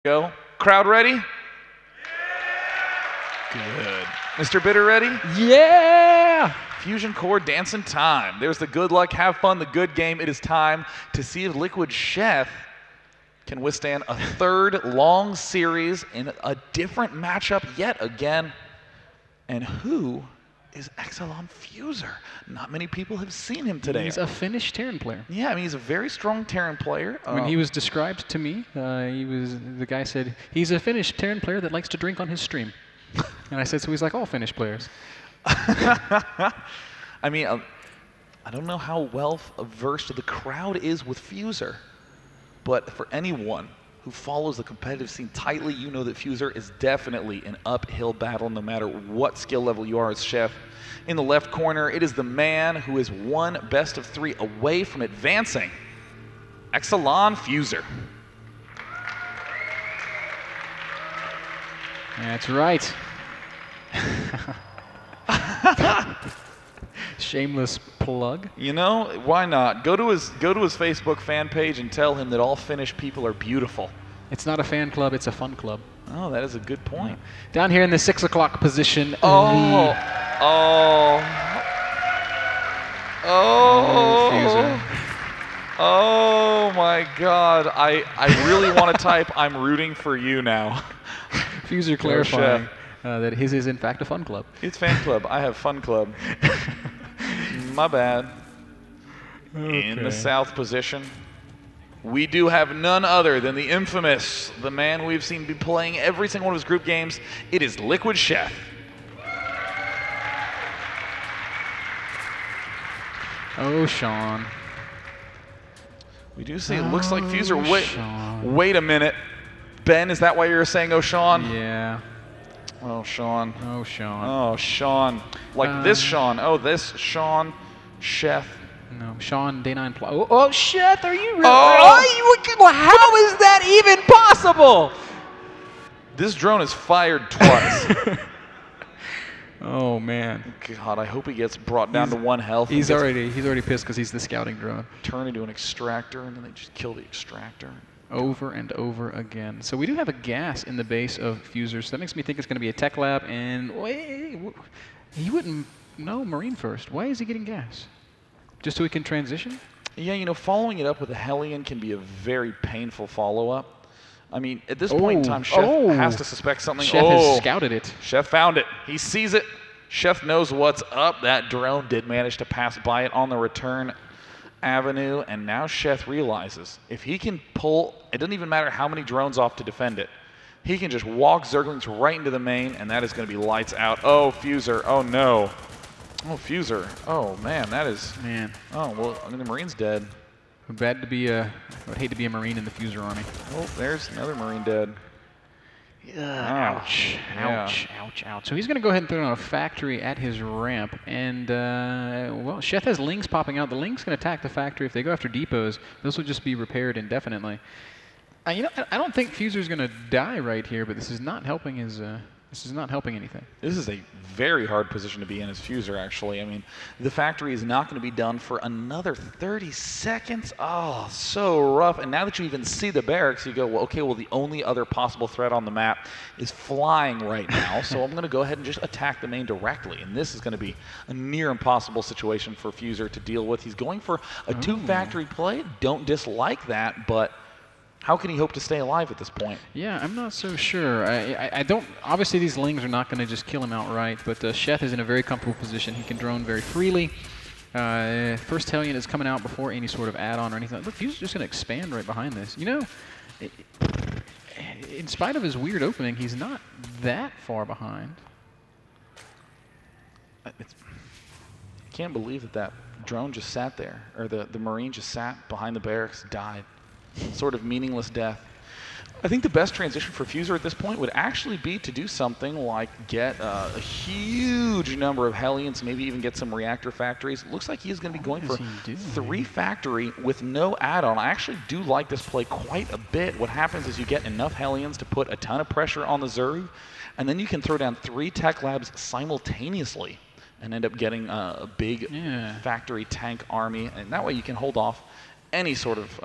Go. Crowd ready? Good. Mr. Bitter ready? Yeah! Fusion Core dancing time. There's the good luck, have fun, the good game. It is time to see if Liquid Sheth can withstand a third long series in a different matchup yet again. And who is Exelon Fuzer? Not many people have seen him today. He's a Finnish Terran player. Yeah, I mean, he's a very strong Terran player. When he was described to me, the guy said, he's a Finnish Terran player that likes to drink on his stream. And I said, so he's like all Finnish players. I mean, I don't know how well versed the crowd is with Fuzer, but for anyone who follows the competitive scene tightly, you know that Fuzer is definitely an uphill battle no matter what skill level you are as Sheth. In the left corner, it is the man who is one best of three away from advancing, Exelon Fuzer. That's right. Shameless plug. You know, why not? Go to his Facebook fan page and tell him that all Finnish people are beautiful. It's not a fan club, it's a fun club. Oh, that is a good point. Down here in the 6 o'clock position. Oh, Fuzer. Oh my God! I really want to type. I'm rooting for you now. Fuzer clarifying that his is in fact a fun club. It's fan club. I have fun club. My bad. Okay. In the south position, we do have none other than the infamous, the man we've seen be playing every single one of his group games. It is Liquid Sheth. Oh, Sean. We do see it looks like Fuzer. Wait a minute. Ben, is that why you're saying, oh, Sean? Yeah. Oh, Sean. Oh, Sean. Oh, Sean. Like this Sean. Oh, this Sean. Sheth. No, Sean, Day 9 Plus. Oh, Sheth, are you really? Oh! How is that even possible? This drone is fired twice. Oh, man. God, I hope he gets brought down to 1 health. He's already pissed because he's the scouting drone. Turn into an extractor, and then they just kill the extractor. Over and over again. So we do have a gas in the base of Fuzer, so that makes me think it's going to be a tech lab, and he wouldn't know Marine first. Why is he getting gas? Just so he can transition? Yeah, you know, following it up with a Hellion can be a very painful follow-up. I mean, at this point in time, Sheth has to suspect something. Sheth has scouted it. Sheth found it. He sees it. Sheth knows what's up. That drone did manage to pass by it on the return avenue, and now Sheth realizes if he can pull, it doesn't even matter how many drones off to defend it. He can just walk Zerglings right into the main, and that is going to be lights out. Oh, Fuzer. Oh, no. Oh, Fuzer. Oh, man, that is... Man. Oh, well, I mean, the Marine's dead. Bad to be I would hate to be a Marine in the Fuzer army. Oh, there's another Marine dead. Ouch. Ouch. Ouch. Ouch. So he's going to go ahead and throw down a factory at his ramp. And, well, Sheth has Lings popping out. The Lings can attack the factory. If they go after depots, those will just be repaired indefinitely. You know, I don't think Fuzer's going to die right here, but this is not helping his... This is not helping anything. This is a very hard position to be in as Fuzer, actually. I mean, the factory is not going to be done for another 30 seconds. Oh, so rough. And now that you even see the barracks, you go, well, okay, well, the only other possible threat on the map is flying right now. So I'm going to go ahead and just attack the main directly. And this is going to be a near impossible situation for Fuzer to deal with. He's going for a two-factory play. Don't dislike that, but... how can he hope to stay alive at this point? Yeah, I'm not so sure. I don't. Obviously, these Lings are not going to just kill him outright, but Sheth is in a very comfortable position. He can drone very freely. First Hellion is coming out before any sort of add-on or anything. Look, he's just going to expand right behind this. You know, in spite of his weird opening, he's not that far behind. I can't believe that drone just sat there, or the Marine just sat behind the barracks, died. Sort of meaningless death. I think the best transition for Fuzer at this point would actually be to do something like get a huge number of Hellions, maybe even get some reactor factories. It looks like he's going to be going for 3 factory with no add-on. I actually do like this play quite a bit. What happens is you get enough Hellions to put a ton of pressure on the Zerg, and then you can throw down 3 tech labs simultaneously and end up getting a big factory tank army, and that way you can hold off any sort of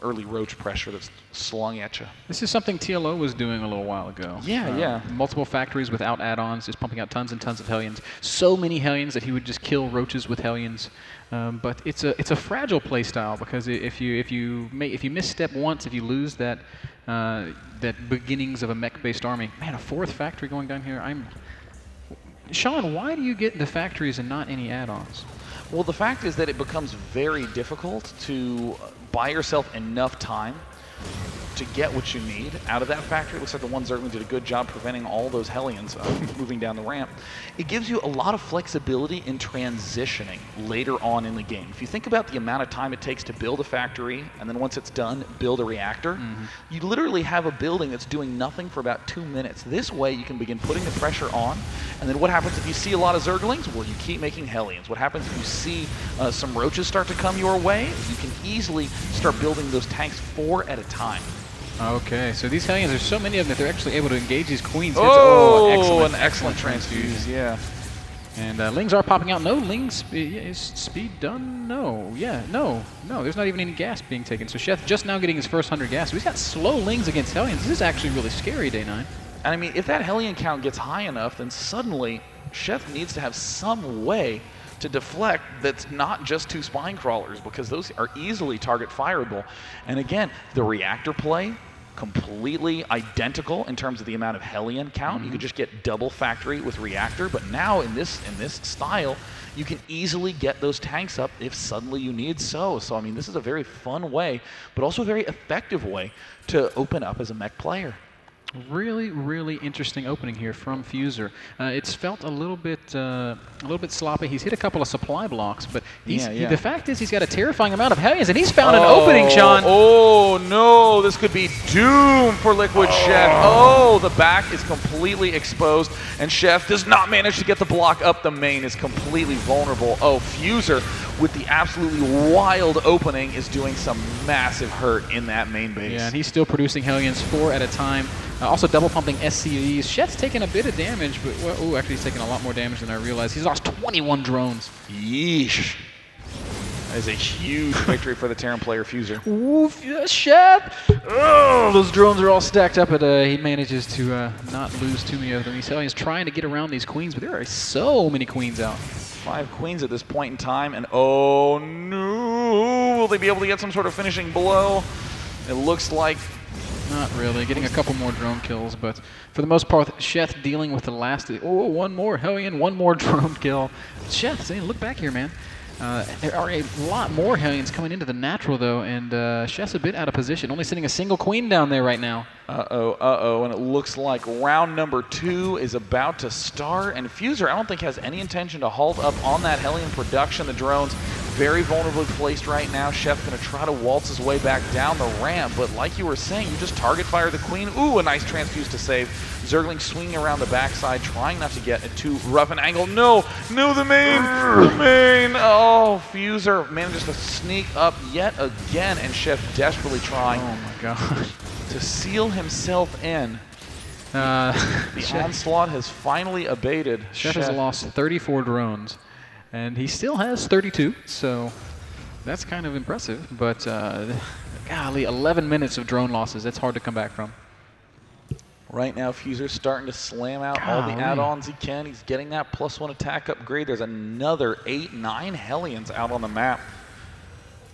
early roach pressure that's slung at you. This is something TLO was doing a little while ago. Yeah. Multiple factories without add-ons, just pumping out tons and tons of Hellions. So many Hellions that he would just kill roaches with Hellions. But it's a fragile play style, because if you misstep once, if you lose that beginnings of a mech-based army, man, a 4th factory going down here. Sean, why do you get the factories and not any add-ons? Well, the fact is that it becomes very difficult to buy yourself enough time to get what you need out of that factory. It looks like the one Zergling did a good job preventing all those Hellions moving down the ramp. It gives you a lot of flexibility in transitioning later on in the game. If you think about the amount of time it takes to build a factory, and then once it's done, build a reactor, you literally have a building that's doing nothing for about 2 minutes. This way, you can begin putting the pressure on, and then what happens if you see a lot of Zerglings? Well, you keep making Hellions. What happens if you see some roaches start to come your way? You can easily start building those tanks 4 at a time. Okay, so these Hellions, there's so many of them that they're actually able to engage these queens. Oh, an excellent transfuse, yeah. And Lings are popping out. No, Lings, is speed done? No, no, there's not even any gas being taken. So Sheth just now getting his first 100 gas. So he's got slow Lings against Hellions. This is actually really scary, Day 9. And I mean, if that Hellion count gets high enough, then suddenly Sheth needs to have some way to deflect that's not just 2 spine crawlers, because those are easily target fireable. And again, the reactor play, completely identical in terms of the amount of Hellion count. You could just get double factory with reactor, but now in this style, you can easily get those tanks up if suddenly you need so. So I mean, this is a very fun way, but also a very effective way to open up as a mech player. Really, really interesting opening here from Fuzer. It's felt a little bit sloppy. He's hit a couple of supply blocks, but the fact is he's got a terrifying amount of Hellions, and he's found an opening, Sean. Oh no, this could be doom for Liquid Sheth. Oh, the back is completely exposed, and Sheth does not manage to get the block up. The main is completely vulnerable. Oh, Fuzer with the absolutely wild opening is doing some massive hurt in that main base. Yeah, and he's still producing Hellions 4 at a time. Also double pumping SCVs. Sheth's taking a bit of damage, but well, actually he's taking a lot more damage than I realized. He's lost 21 drones. Yeesh. That is a huge victory for the Terran player Fuzer. Ooh, Sheth! Oh, those drones are all stacked up, but he manages to not lose too many of them. He's trying to get around these queens, but there are so many queens out. 5 queens at this point in time, and oh no! Will they be able to get some sort of finishing blow? It looks like not really. Getting a couple more drone kills, but for the most part, Sheth dealing with the last. Oh, one more Hellion, one more drone kill. Sheth saying, look back here, man. There are a lot more Hellions coming into the natural, though, and Sheth's a bit out of position. Only sitting a single queen down there right now. And it looks like round number 2 is about to start, and Fuzer, I don't think, has any intention to halt up on that Hellion production. The drones very vulnerably placed right now. Sheth's going to try to waltz his way back down the ramp, but like you were saying, you just target fire the queen. Ooh, a nice transfuse to save. Zergling swinging around the backside, trying not to get a too rough an angle. No, the main, Oh, Fuzer manages to sneak up yet again, and Sheth desperately trying to seal himself in. The onslaught has finally abated. Sheth has lost 34 drones, and he still has 32, so that's kind of impressive. But golly, 11 minutes of drone losses. That's hard to come back from. Right now, Fuzer's starting to slam out all the add-ons he can. He's getting that +1 attack upgrade. There's another 8, 9 Hellions out on the map.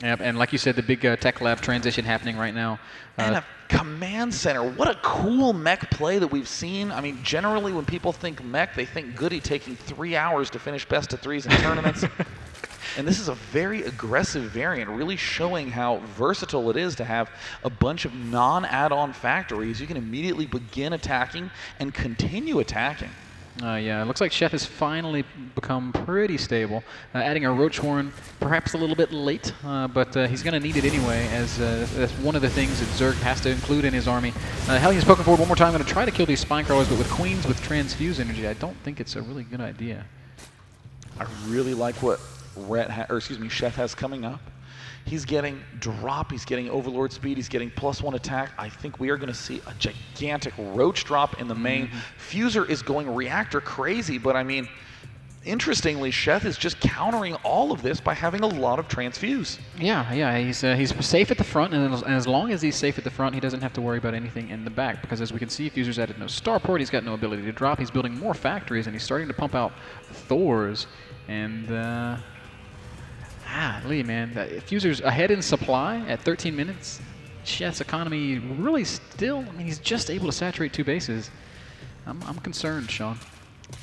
Yep, and like you said, the big tech lab transition happening right now. And a command center. What a cool mech play that we've seen. I mean, generally when people think mech, they think Goody taking 3 hours to finish best of 3s in tournaments. And this is a very aggressive variant, really showing how versatile it is to have a bunch of non-add-on factories. You can immediately begin attacking and continue attacking. Yeah, it looks like Sheth has finally become pretty stable. Adding a Roach Horn, perhaps a little bit late, but he's going to need it anyway, as that's one of the things that Zerg has to include in his army. Hellions poking forward one more time. Going to try to kill these Spine Crawlers, but with Queens with Transfuse Energy, I don't think it's a really good idea. I really like what Sheth has coming up. He's getting drop, he's getting Overlord speed, he's getting +1 attack. I think we are going to see a gigantic Roach drop in the main. Fuzer is going reactor crazy, but I mean, Interestingly, Sheth is just countering all of this by having a lot of transfuse. Yeah, he's safe at the front, and as long as he's safe at the front, he doesn't have to worry about anything in the back, because as we can see, Fuzer's added no starport, he's got no ability to drop, he's building more factories, and he's starting to pump out Thors, and Lee, man, Fuzer's ahead in supply at 13 minutes. Sheth's economy really still, I mean, he's just able to saturate 2 bases. I'm concerned, Sean.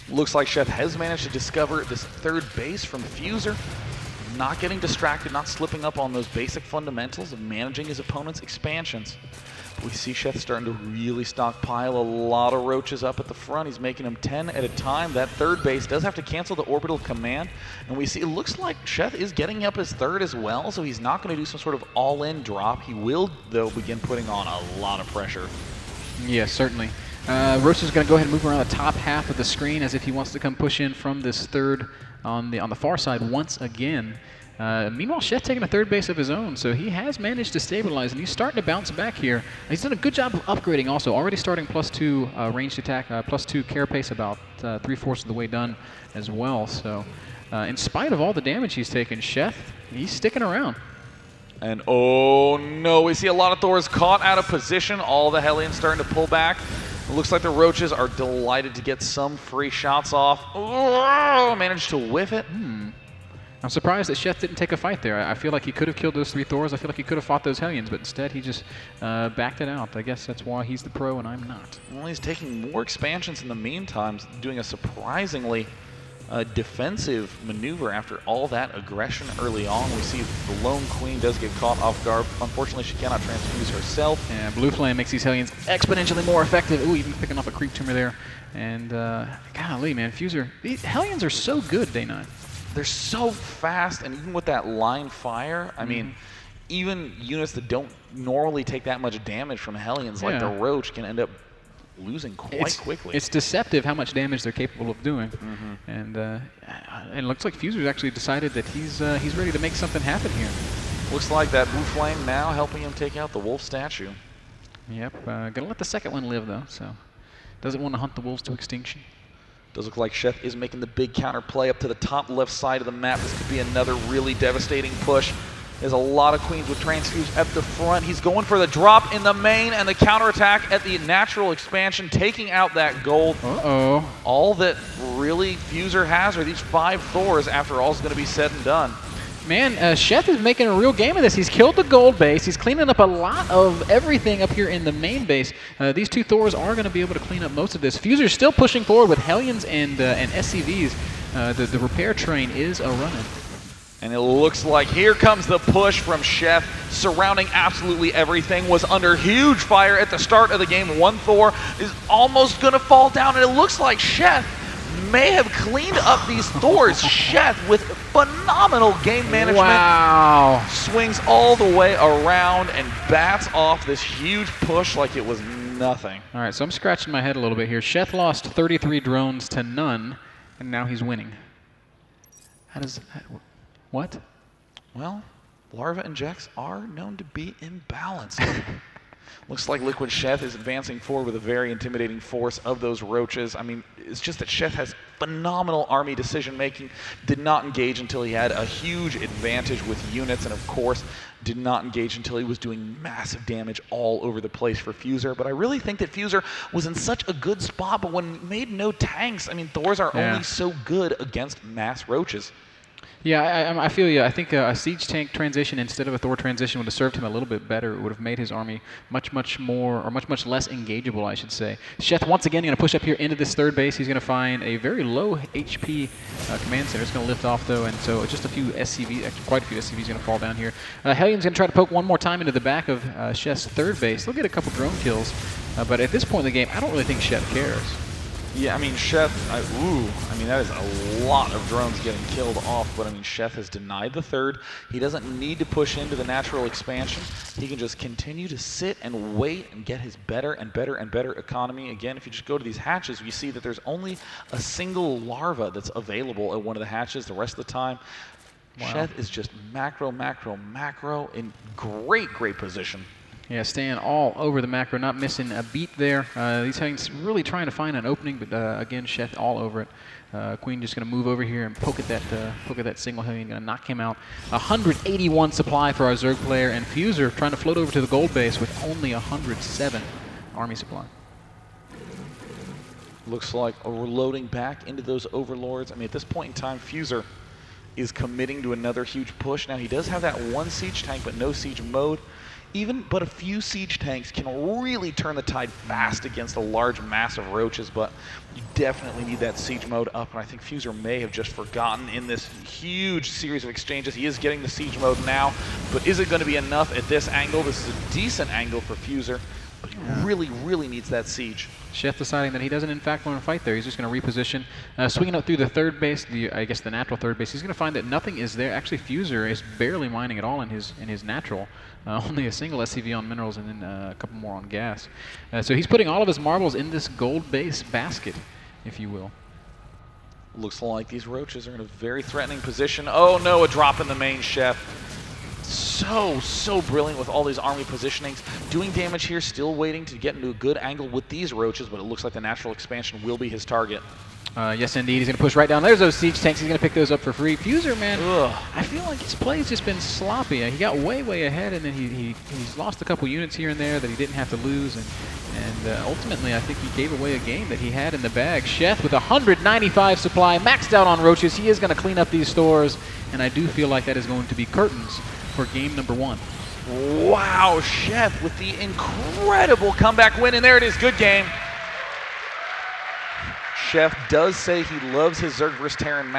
Looks like Sheth has managed to discover this 3rd base from Fuzer. Not getting distracted, not slipping up on those basic fundamentals of managing his opponent's expansions. We see Sheth starting to really stockpile a lot of roaches up at the front. He's making them 10 at a time. That 3rd base does have to cancel the orbital command. And we see it looks like Sheth is getting up his 3rd as well, so he's not going to do some sort of all-in drop. He will, though, begin putting on a lot of pressure. Yes, certainly. Roach is going to go ahead and move around the top half of the screen as if he wants to come push in from this 3rd on the far side once again. Meanwhile, Sheth taking a 3rd base of his own, so he has managed to stabilize, and he's starting to bounce back here. He's done a good job of upgrading also, already starting +2 ranged attack, +2 carapace, about 3/4 of the way done as well. So in spite of all the damage he's taken, Sheth, he's sticking around. And oh no, we see a lot of Thors caught out of position, all the Hellions starting to pull back. It looks like the Roaches are delighted to get some free shots off. Oh, managed to whiff it. I'm surprised that Sheth didn't take a fight there. I feel like he could have killed those 3 Thors. I feel like he could have fought those Hellions, but instead he just backed it out. I guess that's why he's the pro and I'm not. Well, he's taking more expansions in the meantime, doing a surprisingly defensive maneuver after all that aggression early on. We see the Lone Queen does get caught off guard. Unfortunately, she cannot transfuse herself. Yeah, Blue Flame makes these Hellions exponentially more effective. Ooh, even picking off a creep tumor there. And golly, man, Fuzer, these Hellions are so good day 9. They're so fast, and even with that line fire, I mean, even units that don't normally take that much damage from Hellions, like the Roach, can end up losing quite quickly. It's deceptive how much damage they're capable of doing. And it looks like Fuzer's actually decided that he's ready to make something happen here. Looks like that Blue Flame now helping him take out the wolf statue. Yep, gonna let the second one live though, so doesn't want to hunt the wolves to extinction. Does look like Sheth is making the big counter play up to the top left side of the map. This could be another really devastating push. There's a lot of Queens with transfuse at the front. He's going for the drop in the main and the counterattack at the natural expansion, taking out that gold. All that really Fuzer has are these 5 Thors after all's going to be said and done. Man, Sheth is making a real game of this. He's killed the gold base. He's cleaning up a lot of everything up here in the main base. These 2 Thors are going to be able to clean up most of this. Fuzer's still pushing forward with Hellions and SCVs. The repair train is a-running. And it looks like here comes the push from Sheth, surrounding absolutely everything. Was under huge fire at the start of the game. 1 Thor is almost going to fall down, and it looks like Sheth may have cleaned up these Thors. Sheth with phenomenal game management. Wow. Swings all the way around and bats off this huge push like it was nothing. All right, so I'm scratching my head a little bit here. Sheth lost 33 drones to none, and now he's winning. What? Well, Larva and Jex are known to be imbalanced. Looks like Liquid Sheth is advancing forward with a very intimidating force of those Roaches. I mean, it's just that Sheth has phenomenal army decision-making, did not engage until he had a huge advantage with units, and of course, did not engage until he was doing massive damage all over the place for Fuzer. But I really think that Fuzer was in such a good spot, but when he made no tanks, I mean, Thors are only so good against mass Roaches. Yeah, I feel you. I think a siege tank transition instead of a Thor transition would have served him a little bit better. It would have made his army much less engageable, I should say. Sheth once again going to push up here into this 3rd base. He's going to find a very low HP command center. It's going to lift off though, and so just a few SCVs, actually quite a few SCVs going to fall down here. Hellion's going to try to poke one more time into the back of Sheth's 3rd base. They'll get a couple drone kills, but at this point in the game, I don't really think Sheth cares. Yeah, I mean, Sheth, I mean, that is a lot of drones getting killed off, but I mean, Sheth has denied the 3rd. He doesn't need to push into the natural expansion. He can just continue to sit and wait and get his better and better and better economy. Again, if you just go to these hatches, you see that there's only a single larva that's available at one of the hatches. The rest of the time, Sheth is just macro in great position. Yeah, staying all over the macro, not missing a beat there. These Tanks really trying to find an opening, but again, Sheth all over it. Queen just going to move over here and poke at that single Hellion, going to knock him out. 181 supply for our Zerg player, and Fuzer trying to float over to the gold base with only 107 army supply. Looks like we're loading back into those overlords. I mean, at this point in time, Fuzer is committing to another huge push. Now, he does have that one siege tank, but no siege mode. But a few siege tanks can really turn the tide fast against a large mass of roaches, but you definitely need that siege mode up, and I think Fuzer may have just forgotten in this huge series of exchanges. He is getting the siege mode now, but is it going to be enough at this angle? This is a decent angle for Fuzer, but he really, really needs that siege. Sheth deciding that he doesn't in fact want to fight there. He's just going to reposition. Swinging up through the third base, I guess the natural third base, he's going to find that nothing is there. Actually, Fuzer is barely mining at all in his natural. Only a single SCV on minerals and then a couple more on gas. So he's putting all of his marbles in this gold base basket, if you will. Looks like these roaches are in a very threatening position. Oh no, a drop in the main, Sheth. So brilliant with all these army positionings. Doing damage here, still waiting to get into a good angle with these roaches, but it looks like the natural expansion will be his target. Yes, indeed. He's going to push right down. There's those siege tanks. He's going to pick those up for free. Fuzer, man, ugh. I feel like his play's just been sloppy. He got way ahead, and then he's lost a couple units here and there that he didn't have to lose, and ultimately I think he gave away a game that he had in the bag. Sheth with 195 supply, maxed out on roaches. He is going to clean up these stores, and I do feel like that is going to be curtains for game number 1. Wow, Sheth with the incredible comeback win, and there it is, good game. Sheth does say he loves his Zerg vs. Terran match.